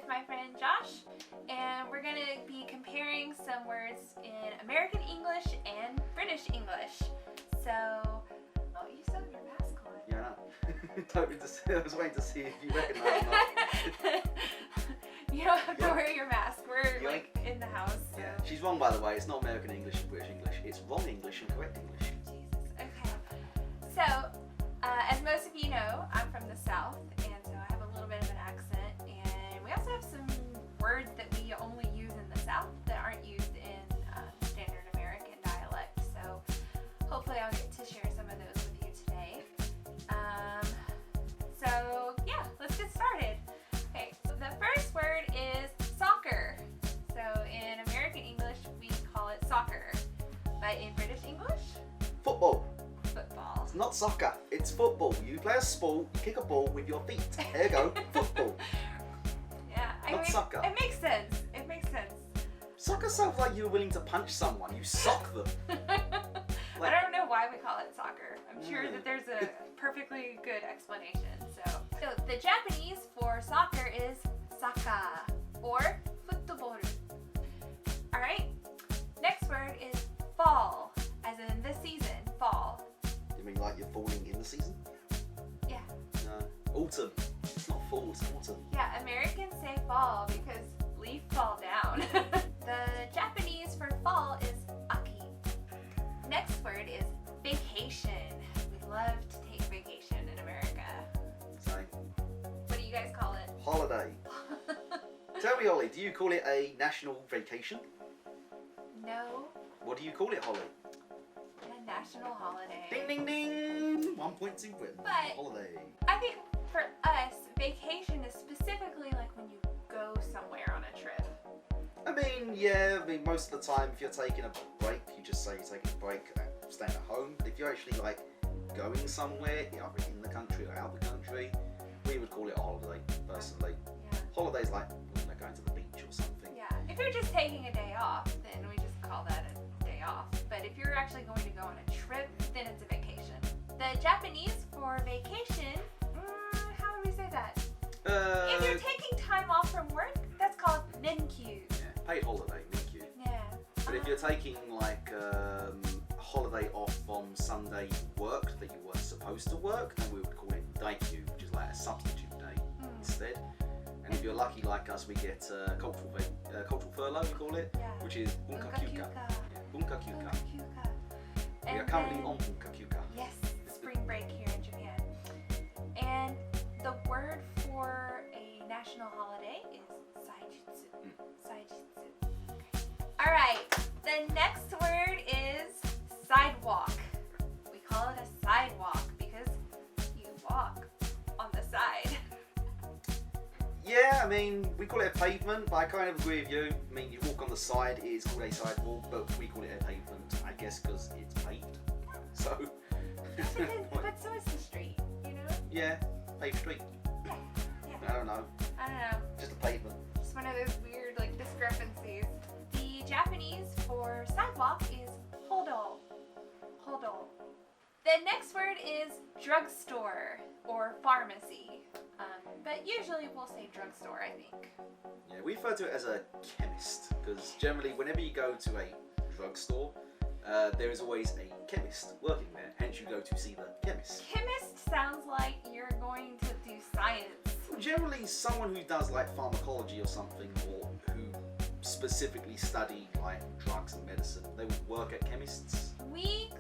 my friend Josh, and we're going to be comparing some words in American English and British English. So, oh, you still have your mask on. Yeah, I know. I was waiting to see if you recognise it. You don't have to wear your mask. We're like in the house. So. Yeah, she's wrong, by the way. It's not American English and British English. It's wrong English and correct English. Jesus. Okay. So, as most of you know, I'm from the South, and so I have a little bit of an accent. And we also have some words that we only use in the South that aren't used in standard American dialect. So, hopefully, I'll get to share some of those with you today. So, yeah, let's get started. Okay, so the first word is soccer. So in American English, we call it soccer. But in British English? Football. Football. It's not soccer, it's football. You play a sport, you kick a ball with your feet. There you go, football. Yeah, not soccer. It makes sense. It makes sense. Soccer sounds like you were willing to punch someone. You sock them. I don't know why we call it soccer. I'm sure that there's a perfectly good explanation. So the Japanese for soccer is saka or football. Alright, next word is fall, as in the season, fall. You mean like you're falling in the season? Yeah. No. Autumn. It's not fall, it's autumn. Yeah, Americans say fall because leaf fall down. The Japanese for fall is aki. Next word is vacation. We love to take vacation in America. Same. What do you guys call it? Holiday. Tell me, Holly, do you call it a national vacation? No. What do you call it, Holly? A national holiday. Ding, ding, ding! 1 point to win. But Holiday. I think for us, vacation is specifically like when you go somewhere on a trip. I mean, yeah, most of the time if you're taking a break, you just say you're taking a break and staying at home. But if you're actually like going somewhere, either in the country or out of the country, we would call it a holiday, personally. Yeah. Holiday's like when they're going to the beach or something. Yeah. If you're just taking a day off, then we just call that a day off. But if you're actually going to go on a trip, then it's a vacation. The Japanese for vacation, how do we say that? If you're taking time off from work, that's called nenkyu. Yeah, paid holiday, thank you. Yeah. But if you're taking like a holiday off from Sunday work that you weren't supposed to work, then we would call it daikyu, which is like a substitute day instead. And if you're lucky like us, we get cultural furlough, we call it, which is bunkakyuka. Yeah, bunkakyuka. We are currently on bunkakyuka. Yes, spring break here in Japan. And the word for a national holiday is saijutsu. Saijutsu. Alright, the next word is sidewalk. We call it a sidewalk because you walk on the side. Yeah, I mean, we call it a pavement, but I kind of agree with you. I mean, you walk on the side, it is called a sidewalk, but we call it a pavement, I guess, because it's paved. So. But so is the street, you know? Yeah, paved street. Yeah. I don't know. Just a pavement. It's one of those weird like discrepancies. The Japanese for sidewalk is hodo. Hodo. The next word is drugstore or pharmacy. But usually we'll say drugstore, I think. Yeah, we refer to it as a chemist because generally whenever you go to a drugstore, there is always a chemist working there. Hence you go to see the chemist. Chemist sounds like you're going to do science. Well, generally someone who does like pharmacology or something, or who specifically study like drugs and medicine, they would work at chemists.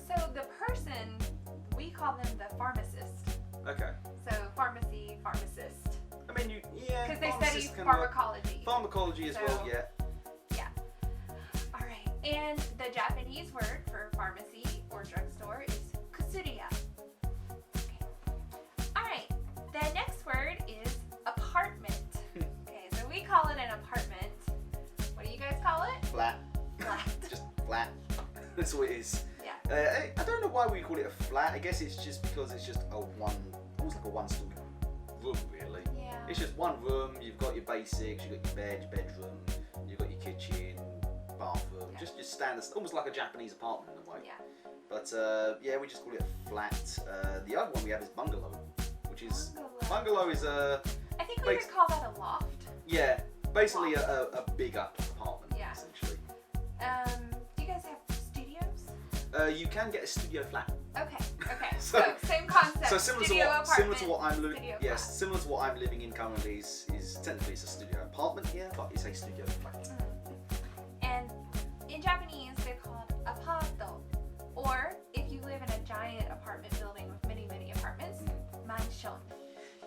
So the person, we call them the pharmacist. Okay. So pharmacy, pharmacist. I mean, yeah. Because they study pharmacology. Pharmacology as well, yeah. Yeah. Alright, and the Japanese word for pharmacy or drugstore is kusuriya. Okay. Alright, the next word is apartment. Okay, so we call it an apartment. What do you guys call it? Flat. Flat. Just flat. That's what it is. Yeah. I don't know why we call it a flat. I guess it's just because it's just almost like a one-story room, really. Yeah. It's just one room. You've got your basics. You've got your bed, your bedroom. You've got your kitchen, bathroom. Yeah. Just your standard, almost like a Japanese apartment in a way. Yeah. But yeah, we just call it a flat. The other one we have is bungalow, which is bungalow is a. I think we would call that a loft. Yeah, Basically a bigger apartment, Yeah. essentially. Do you guys have studios? You can get a studio flat. Okay. So same concept. So similar studio to apartment, what I'm studio yes, flat. similar to what I'm living in currently is technically it's a studio apartment here, but it's a studio flat. And in Japanese, they're called apato. Or if you live in a giant apartment building with many apartments, mansion.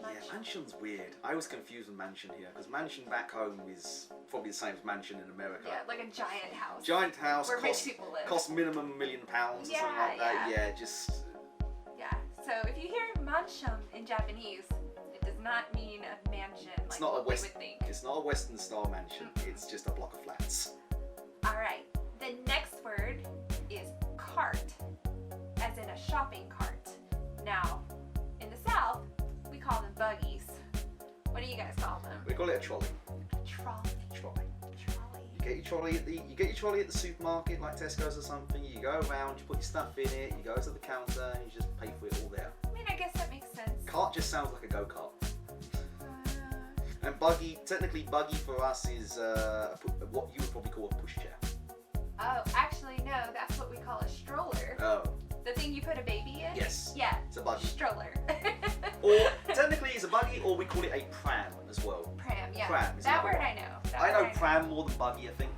Yeah, mansion's weird. I was confused with mansion here because mansion back home is probably the same as mansion in America. Yeah, like a giant house. Giant house where rich people live. costs minimum £1 million or something like that. Yeah, just. Yeah. So if you hear mansion in Japanese, it does not mean a mansion like what we would think. It's not a Western style mansion. It's just a block of flats. All right. The next word is cart, as in a shopping cart. Now, in the South, we call them buggies. What do you guys call them? We call it a trolley. Trolley. Trolley. You get your trolley at the supermarket, like Tesco's or something. You go around, you put your stuff in it, you go to the counter, and you just pay for it all there. I mean, I guess that makes sense. Cart just sounds like a go-kart. And buggy, technically buggy for us is what you would probably call a pushchair. Oh, actually, no, that's what we call a stroller. Oh. The thing you put a baby in? Yes. Yeah. It's a buggy. Stroller. Or technically it's a buggy, or we call it a pram as well. Pram, yeah. Pram is that another word one. I know. I know pram more than buggy, I think.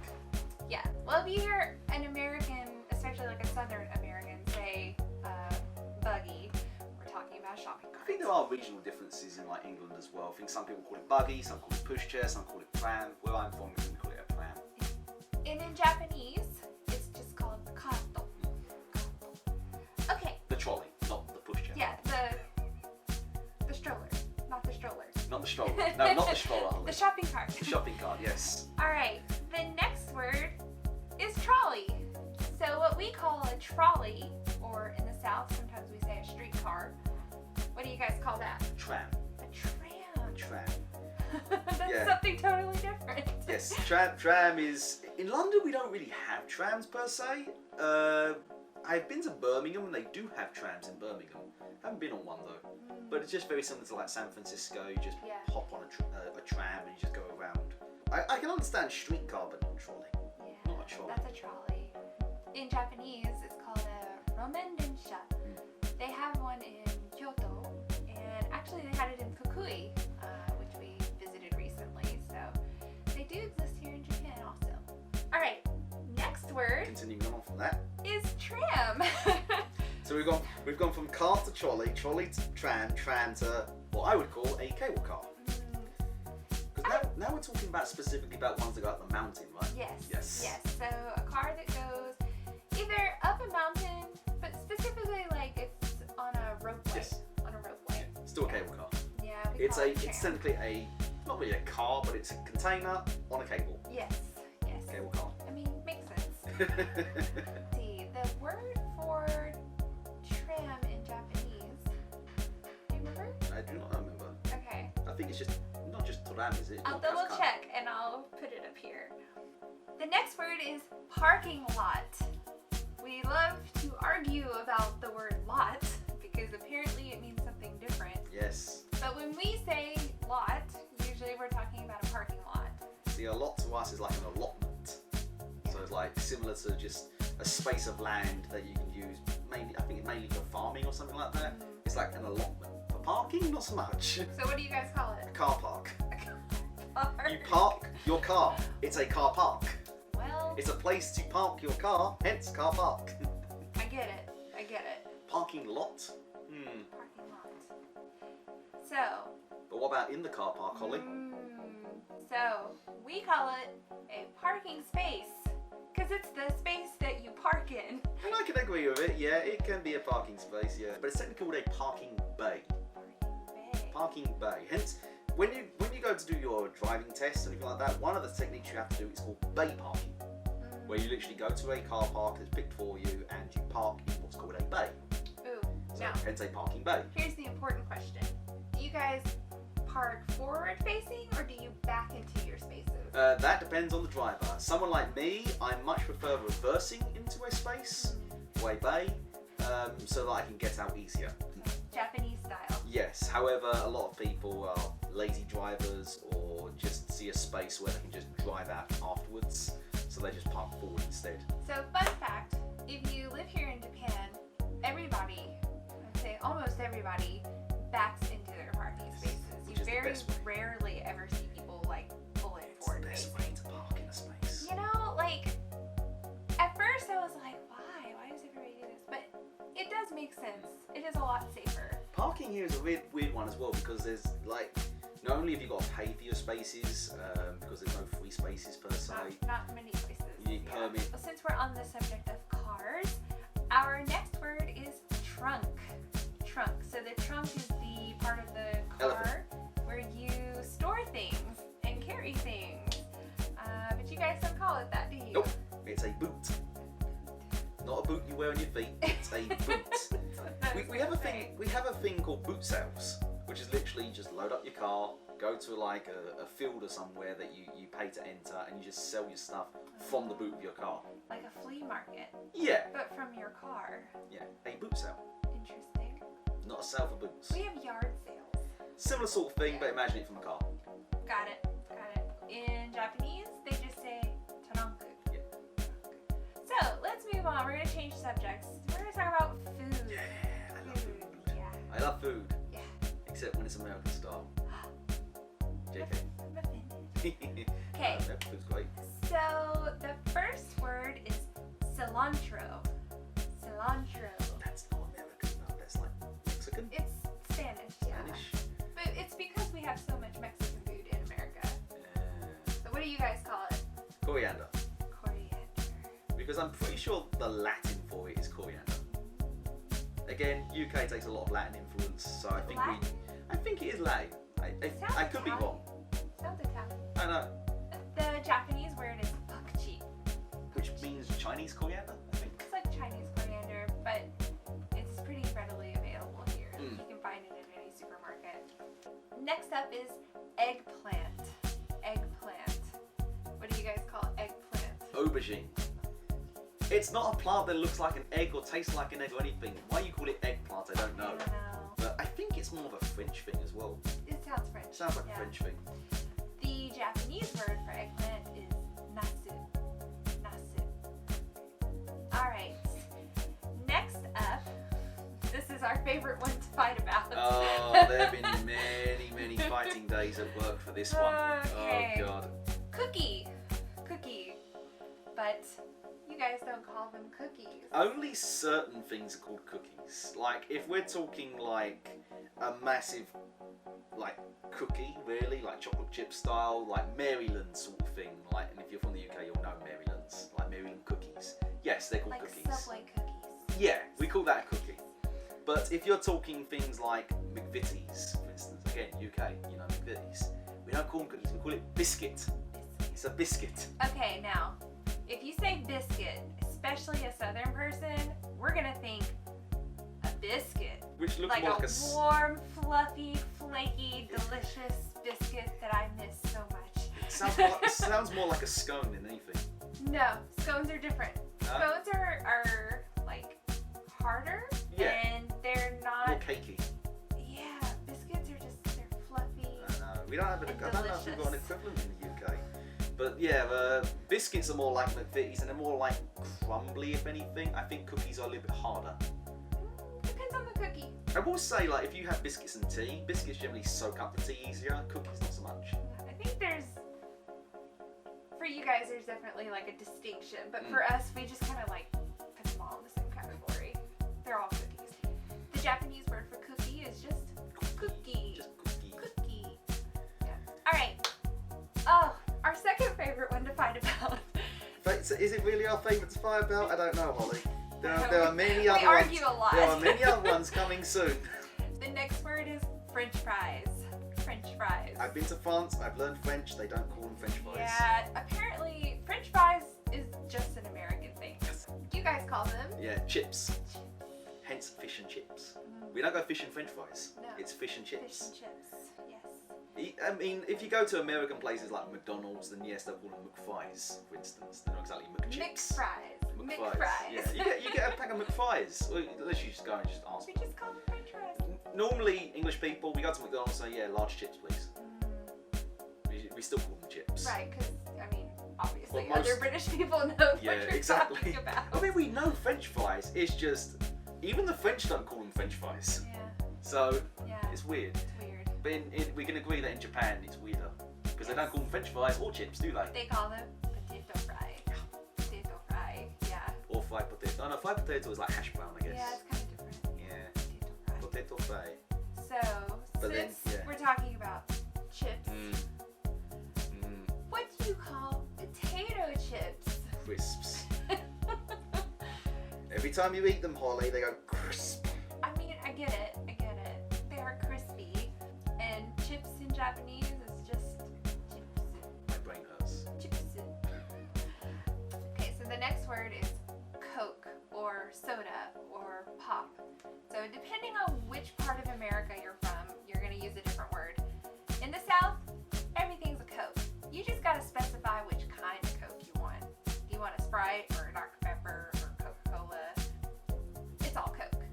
Yeah. Well, if you hear an American, especially like a Southern American, say buggy, we're talking about a shopping cart. I think there are regional differences in like England as well. I think some people call it buggy, some call it pushchair, some call it pram. Where I'm from, we call it a pram. And in Japanese, it's just called kato. Okay. The trolley, not the pushchair. Yeah, the stroller, not the strollers. Not the stroller. No, not the stroller. The shopping cart. The shopping cart, yes. All right. The next word is trolley. So what we call a trolley, or in the South, sometimes we say a streetcar. What do you guys call that? Tram. A tram. Tram. That's Yeah. something totally different. Yes, tram is... In London we don't really have trams per se. I've been to Birmingham and they do have trams in Birmingham. Haven't been on one though. But it's just very similar to like San Francisco. You just hop on a tram and you just go around. I can understand streetcar but not trolley. Yeah, Not a trolley. that's a trolley. In Japanese, it's called a romen densha. They have one in Kyoto, and actually they had it in Fukui, which we visited recently. So they do exist here in Japan also. All right, next word Continuing on from that. is tram. So we've gone from cart to trolley to tram to what I would call a cable car. Because now we're talking about specifically about ones that go up the mountain, right? Yes. So a car that goes either up a mountain, but specifically like it's on a ropeway. Yes. On a ropeway. Still a cable car. Yeah, we It's call it it's tram. technically not really a car, but it's a container on a cable. Yes. Cable car. I mean, makes sense. Let's see, the word for tram in Japanese. Do you remember? I do not remember. Okay. I think it's just not just tram, is it? I'll double check and I'll put it up here. The next word is parking lot. We love to argue about the word lot because apparently it means something different. Yes. But when we say lot, usually we're talking about a parking lot. See, a lot to us is like an allotment. So it's like similar to just a space of land that you can use mainly for farming or something like that. It's like an allotment. For parking, not so much. So what do you guys call A it? car park. Park. You park your car. It's a car park. Well, It's a place to park your car, hence car park. I get it. Parking lot? Parking lot. So, But what about in the car park, Holly? So we call it a parking space because it's the space that you park in. And I can agree with it, yeah, it can be a parking space, yeah. But it's technically called a parking bay. Parking bay. Hence, when you go to do your driving test or anything like that, one of the techniques you have to do is called bay parking. Where you literally go to a car park that's picked for you and you park in what's called a bay. Ooh. So Now, hence a parking bay. here's the important question. Do you guys park forward facing or do you back into your spaces? That depends on the driver. Someone like me, I much prefer reversing into a space, or a bay, so that I can get out easier. Japanese style. Yes, however, a lot of people are lazy drivers or just see a space where they can just drive out afterwards, so they just park forward instead. So fun fact, if you live here in Japan, everybody, I'd say almost everybody, backs into their parking spaces. You very rarely ever see people like pull in forward It's the facing. best way to park in a space. You know, like, at first I was like, why? Why does everybody do this? But it does make sense. It is a lot safer. Parking here is a weird one as well, because there's like, not only have you got to pay for your spaces, because there's no free spaces per se. Not many places. You need permit. Well, since we're on the subject of cars, our next word is trunk. Trunk. So the trunk is the part of the car where you store things and carry things. But you guys don't call it that, do you? Nope. It's a boot. Not a boot you wear on your feet. It's a boot. We have a thing. We have a thing called boot sales, which is literally just load up your car, go to like a field or somewhere that you pay to enter, and you just sell your stuff from the boot of your car. Like a flea market. Yeah. But from your car. Yeah. A boot sale. Interesting. Not a sale for boots. We have yard sales. Similar sort of thing, but imagine it from a car. Got it. In Japanese, they just say taranku. Yeah. So let's move on. We're gonna change subjects. We're gonna talk about food. Yeah, I love food. Yeah. I love food. Yeah. Except when it's American style. JK. I'm offended. Okay. No, food's great. So the first word is cilantro. Cilantro. That's not American, no, that's like Mexican. It's Spanish. Yeah. Spanish. But it's because we have so much Mexican food in America. So what do you guys call it? Coriander. Coriander. Because I'm pretty sure the Latin for it is coriander. Again, UK takes a lot of Latin influence, so I think Latin? I think it is Latin. I could be wrong. Sounds Italian. I know. The Japanese word is pakchi. Which means Chinese coriander, I think. It's like Chinese coriander, but it's pretty readily available here. Mm. You can find it in any supermarket. Next up is eggplant. Eggplant. What do you guys call eggplant? Aubergine. It's not a plant that looks like an egg or tastes like an egg or anything. Why you call it eggplant, I don't know. I don't know. But I think it's more of a French thing as well. It sounds French. It sounds like Yeah. a French thing. The Japanese word for eggplant is nasu. Nasu. Alright. Next up, this is our favorite one to fight about. Oh, there have been many fighting days at work for this one. Okay. Oh god. Cookie. Cookie. But you guys don't call them cookies. Only certain things are called cookies. Like if we're talking like a massive like cookie, really, like chocolate chip style, like Maryland sort of thing. Like, and if you're from the UK, you'll know Maryland's, like Maryland cookies. Yes, they're called Like cookies. Subway cookies. Yeah, we call that a cookie. But if you're talking things like McVitie's, for instance, again, UK, you know McVitie's, we don't call them cookies, we call it biscuit. It's a biscuit. Okay, now, if you say biscuit, especially a southern person, we're gonna think a biscuit. Which looks Like more a like a warm, fluffy, flaky, delicious biscuit that I miss so much. sounds more like a scone than anything. No, scones are different. Huh? Scones are like harder, Yeah. and they're More not. cakey. Yeah, biscuits are just, they're fluffy. We don't have I don't know if we've got an equivalent in the UK. But yeah, biscuits are more like McVitie's and they're more like crumbly, if anything. I think cookies are a little bit harder. Depends on the cookie. I will say, like, if you have biscuits and tea, biscuits generally soak up the tea easier, cookies not so much. I think for you guys, there's definitely like a distinction, but for us, we just kind of like put them all in the same category. They're all cookies. The Japanese word for cookie is just cookie. Just cookie. Cookie. Yeah. All right. Oh, our second favorite one to fight about. So is it really our favourite to fight about? I don't know, Holly. There are many other we ones. argue a lot. There are many other ones coming soon. The next word is French fries. French fries. I've been to France, I've learned French, they don't call them French fries. Yeah, apparently French fries is just an American thing. Yes. You guys call them? Yeah, chips. Hence fish and chips. We don't go fish and French fries. No. It's fish and chips. Fish and chips, yes. I mean, if you go to American places like McDonald's, then yes, they'll call them McFries, for instance. They're not exactly McChips. McFries. McFries. Yeah, you get a pack of McFries. Or unless you just go and just ask. We just call them French fries. Normally, English people, we go to McDonald's and say, yeah, large chips, please. We still call them chips. Right, because, I mean, obviously Well, other British people know what you're exactly. talking about. I mean, we know French fries. It's just even the French don't call them French fries. Yeah. So Yeah. it's weird. It's weird. But we can agree that in Japan it's weirder because they don't call them French fries or chips, do they? They call them potato fry. Potato fry. Yeah. Or fried potato. Oh no, fried potato is like hash brown, I guess. Yeah, it's kind of different. Yeah. Potato fry. Potato fry. So, But then, since we're talking about chips, what do you call potato chips? Crisps. Every time you eat them, Holly, they go crisp. I mean, I get it. They are crispy. And chips in Japanese is just chips. My brain hurts. Chips. Okay, so the next word is Coke or soda or pop. So depending on which part of America you're from, you're going to use a different word. In the South, everything's a Coke. You just got to specify which kind of Coke you want. Do you want a Sprite or a Dr. Pepper or Coca-Cola? It's all Coke.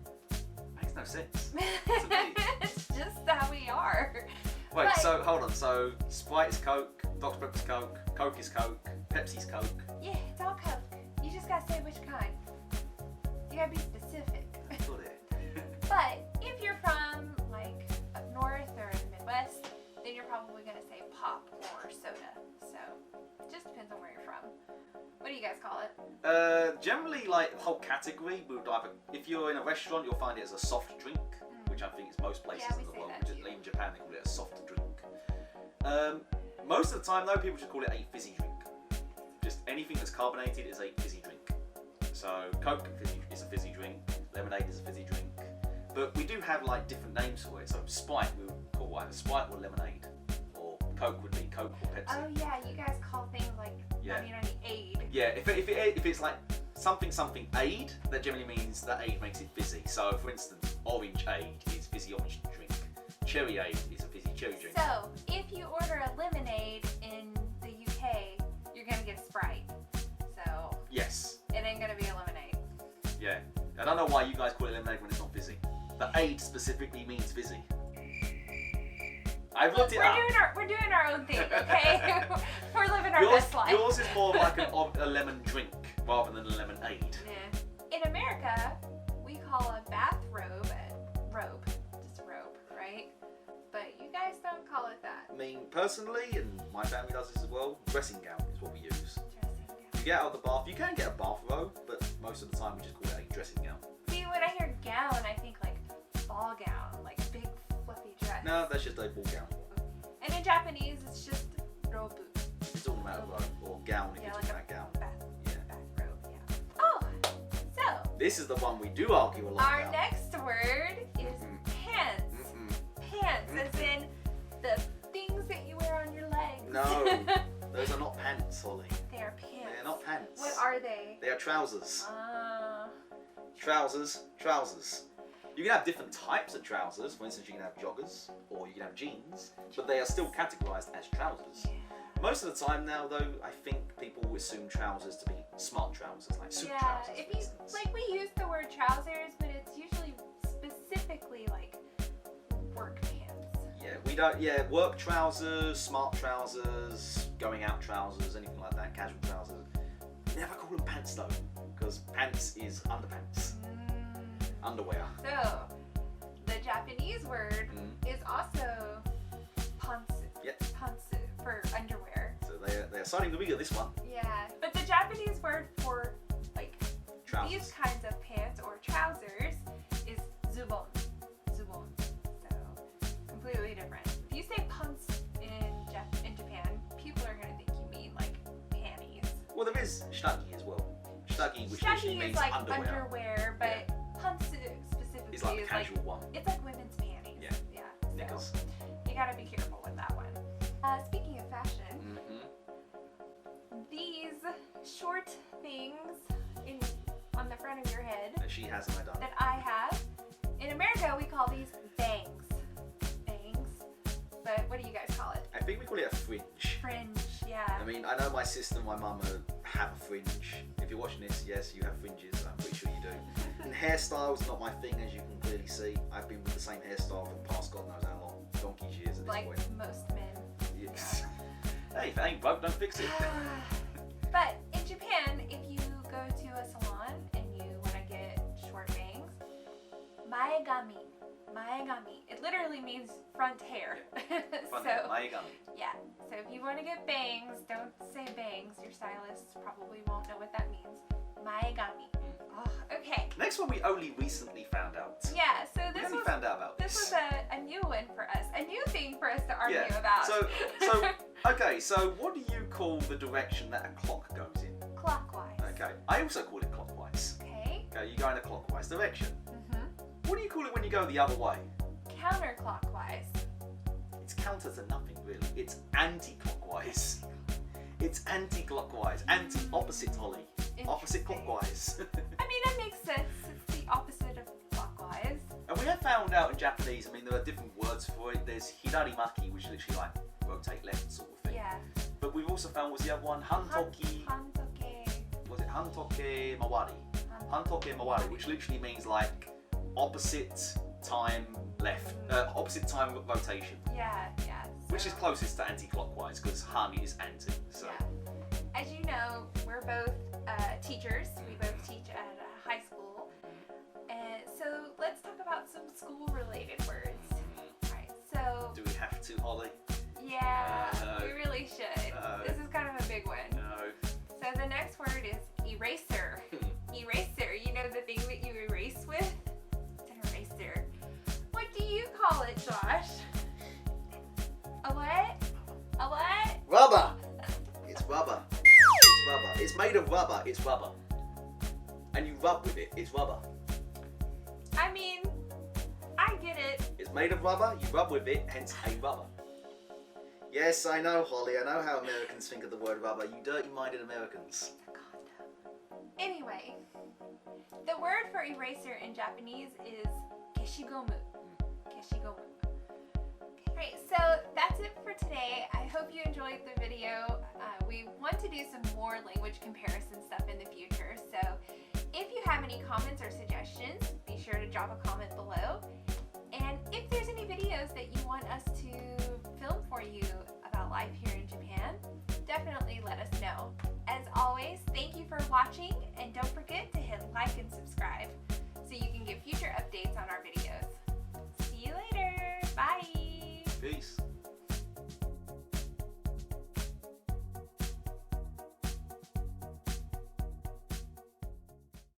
Makes no sense. It's just how we are. Wait, But- so hold on. So Sprite is Coke, Dr. Pepper's Coke, Coke is Coke, Pepsi's Coke. Yeah, it's all Coke. You just got to say which kind. You got to be specific. Got it. But if you're from like up north or the Midwest, then you're probably going to say pop or soda. So it just depends on where you're from. What do you guys call it? Generally, like the whole category, we would either, if you're in a restaurant, you'll find it as a soft drink, which I think is most places Yeah, we in the say world. that too. In Japan, they call it a soft drink. Most of the time, though, people just call it a fizzy drink. Just anything that's carbonated is a fizzy drink. So Coke is a fizzy drink, lemonade is a fizzy drink. But we do have like different names for it. So Sprite we would call either Sprite or lemonade, or Coke would be Coke or Pepsi. Oh yeah, you guys call things like Yeah. 90 aid. Yeah, if it's like something aid, that generally means that aid makes it fizzy. So for instance, orange aid is fizzy orange drink. Cherry aid is a fizzy cherry drink. So if you order a lemonade in the UK, you're gonna get a Sprite. So Yes. it ain't gonna be a lemonade. Yeah. I don't know why you guys call it lemonade when it's not fizzy. The aid specifically means fizzy. I've looked it up. We're doing our own thing, okay? We're living our best life. Yours is more like a lemon drink rather than a lemonade. Yeah. In America, we call a bathrobe a robe. Just robe, right? But you guys don't call it that. I mean, personally, and my family does this as well, dressing gown is what we use. Dressing gown. You get out of the bath, you can get a bathrobe, but most of the time we just call it a dressing gown. See, when I hear gown, I think like ball gown, like a big fluffy dress. No, that's just a ball gown. And in Japanese, it's just robe. It's talking about a robe, or gown if Yeah, you're like talking about gown. Yeah. Bathrobe, yeah. Oh, so This is the one we do argue a lot our about. next word is pants. Pants, as in the things that you wear on your legs. No, those are not pants, Holly. They are pants. They're not pants. What are they? They are trousers. Uh, Trousers. You can have different types of trousers. For instance, you can have joggers or you can have jeans, but they are still categorized as trousers. Most of the time now, though, I think people assume trousers to be smart trousers, like suit trousers. if for you instance. like, we use the word trousers, but it's usually specifically like work pants. Yeah, we don't. Yeah, work trousers, smart trousers, going out trousers, anything like that, casual trousers. Never call them pants though, because pants is underpants, underwear. So the Japanese word is also pantsu. Yep. Pantsu for underwear. So they're starting to be at this one. Yeah, but the Japanese word for like Trousers. these kinds of pants or trousers is zubon. Zubon. So completely different. If you say pants in Japan, people are gonna think you mean like panties. Well, there is shtagi as well. Shtagi, which literally Shaggy means is like underwear. but pantsu specifically It's like the is casual like one. it's like women's panties. Yeah. Yeah. Knickers. So you gotta be careful with that one. Speaking of fashion, these short things on the front of your head That she has and I don't. that I have, in America we call these bangs. Bangs. But what do you guys call it? I think we call it a fringe. Fringe, yeah. I mean, I know my sister and my mum have a fringe. If you're watching this, yes, you have fringes. I'm pretty sure you do. And hairstyle's not my thing, as you can clearly see. I've been with the same hairstyle for the past God knows how long. Donkey's years at this Like point. most men. Yes. if it ain't broke, don't fix it. But in Japan, if you go to a salon and you want to get short bangs, maegami. It literally means front hair. Front hair, maegami. Yeah. So if you want to get bangs, don't say bangs. Your stylist probably won't know what that means. Maegami. Oh, okay. Next one we only recently found out. Yeah. So We this only found out about was this. a new one for us. A new thing for us to argue about. So okay. So what do you call the direction that a clock goes in? Clockwise. Okay. I also call it clockwise. Okay. Okay. You go in a clockwise direction. Mhm. What do you call it when you go the other way? Counterclockwise. It's counter to nothing really. It's anti-clockwise. It's anti-clockwise. Anti-opposite, Holly. Opposite clockwise. I mean, that makes sense. It's the opposite of clockwise. And we have found out in Japanese, I mean, there are different words for it. There's hirarimaki, which is literally like rotate left sort of thing. Yeah. But we've also found, what's the other one? Hantoki. Hantoke. Was it hantoke mawari? Hantoke mawari, which literally means like opposite time left, opposite time rotation. Yeah. Which is closest to anti-clockwise because han is anti. So. Yeah. As you know, we're both teachers. We both teach at a high school. And so let's talk about some school-related words. Alright, so... Do we have to, Holly? Yeah, we really should. This is kind of a big one. No. So the next word is eraser. Eraser, you know the thing that you erase with? It's an eraser. What do you call it, Josh? A what? A what? Rubber! It's rubber. It's rubber. It's made of rubber. It's rubber. And you rub with it. It's rubber. I mean, I get it. It's made of rubber. You rub with it, hence a rubber. Yes, I know, Holly. I know how Americans think of the word rubber. You dirty-minded Americans. Anyway, the word for eraser in Japanese is keshigomu. Keshigomu. Alright, so that's it for today. I hope you enjoyed the video. We want to do some more language comparison stuff in the future, so if you have any comments or suggestions, be sure to drop a comment below. And if there's any videos that you want us to film for you about life here in Japan, definitely let us know. As always, thank you for watching, and don't forget to hit like and subscribe so you can get future updates on our videos. See you later. Bye. Peace.